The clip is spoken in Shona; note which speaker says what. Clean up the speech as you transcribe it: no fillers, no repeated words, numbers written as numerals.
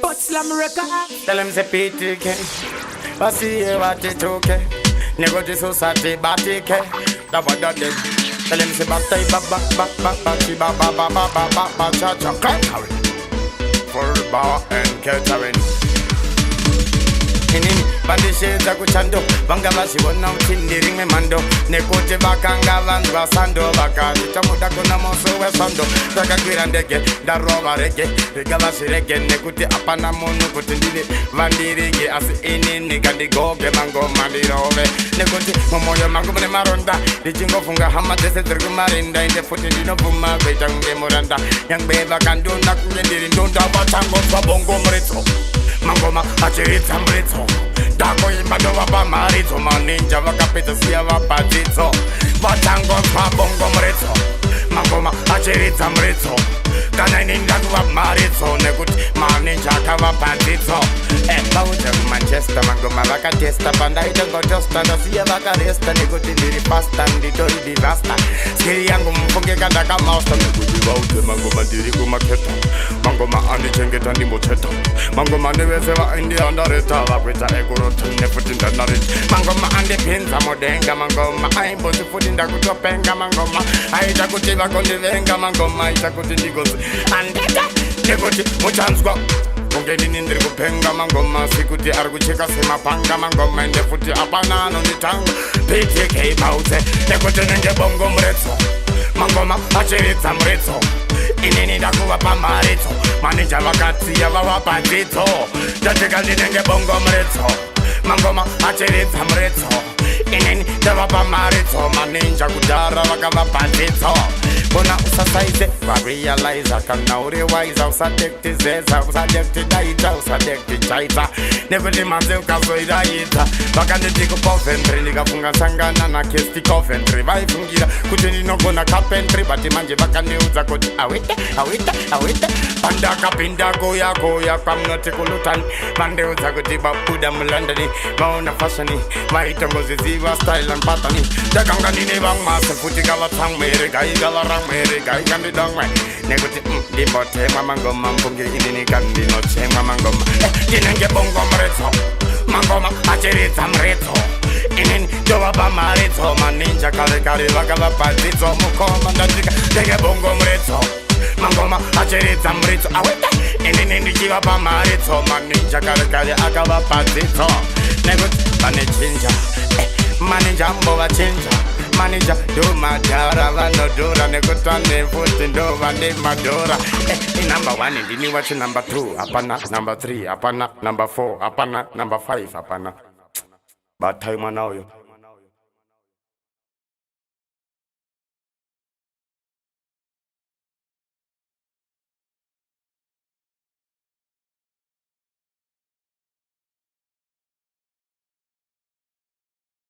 Speaker 1: But slam record.
Speaker 2: Tell him say PTK. But see what it okay. Nego the society batike. Da ba da de. Tell him say back tie back cha cha catering. For bar and catering. Inini bandi sheza kuchando Banga basi wana utindiri me mando Nekote bakanga vandu basando Baka nitamuda kuna moso we sando Taka kwira ndege, daroba rege Riga basi rege, nekute apana monu kutindiri Vandi rege, asi inini kandi goge mango mandirove Nekote momoyo mango mene maronda Dijingo funga hama dese tergu marinda Inde futi dino puma kweita nge moranda Yang beba kandunda kuyendiri ndunda Watango swa bongo mrito Mangoma achiritsa mritso Dako imadova pa maritso Maninja vakapita siya vapatitso Vatango pa bongo mritso Mangoma achiritsa mritso Kana ininda kuva maritso Nekuti maninja kava patitso Bauja Manchester Mangoma vakatesta Pandaita ngotosta Ndasiya vakaresta Nekuti ndiri pasta Nditori disaster Skiri yangu mfunge kandaka master Nekuti bauja Mangoma ndiri kumaketa Mangoma andichengeta ndimbocheta Mangoma neveseva indi andareta Vakweta ekurota nefuti ndanarita Mangoma andipinza modenga Mangoma aimbosi futi ndakutopenga Mangoma aita kuti vakondivenga Mangoma aita kuti ndigozi andeta nekuti muchanzwa Mungeni nindiri kupenga Mangoma sikuti ari kucheka semapanga Mangoma ende futi apana anonditanga PTK bauze nekuti nenge bongo mretso Mangoma achiritsa mretso Inini ndakuva pamaritso Manija vakati ya vavapatitso Ndatika ndinenge bongo mretso Mangoma achiritsa mretso Inini ndava pamaritso Maninja kudara vakavapatitso Bona usasaize varealize Kana uriwaiza usadektizeza Usadektidaita usadektichaita Nekuti manze ukazoiraita Vakanditiko Coventry Ndikafunga sangana na kesti Coventry Vaifungira kuti ndinogona carpentry Bati manje vakandiudza kuti awita Pandakapinda goya Kwamnoti kulutani Vandiudza kuti babuda mulandani Vaona fashani Vaitongoziziva style and pattern Ndakanga ndine vangmase Futi kavatangmere Gaigavarang Mary guy can be done right. Nekuti dimbote Mangoma mpungi inini kandi noche Mangoma dinenge bongo mretso Mangoma achiritsa mretso Inini doba pa maritso Maninja kare vakava patitso Mukoma ndatika denge bongo mretso Mangoma achiritsa mretso Awita inini ndichiva pa maritso Maninja kare akava patitso Nekuti pane chinja Maninja mbova chinja Manager, do madara, vanodora, nekutane futi ndo vane madora. Number one, ndini wachi number two, apana number three, apana number four, apana number five, apana. Bad time now yo.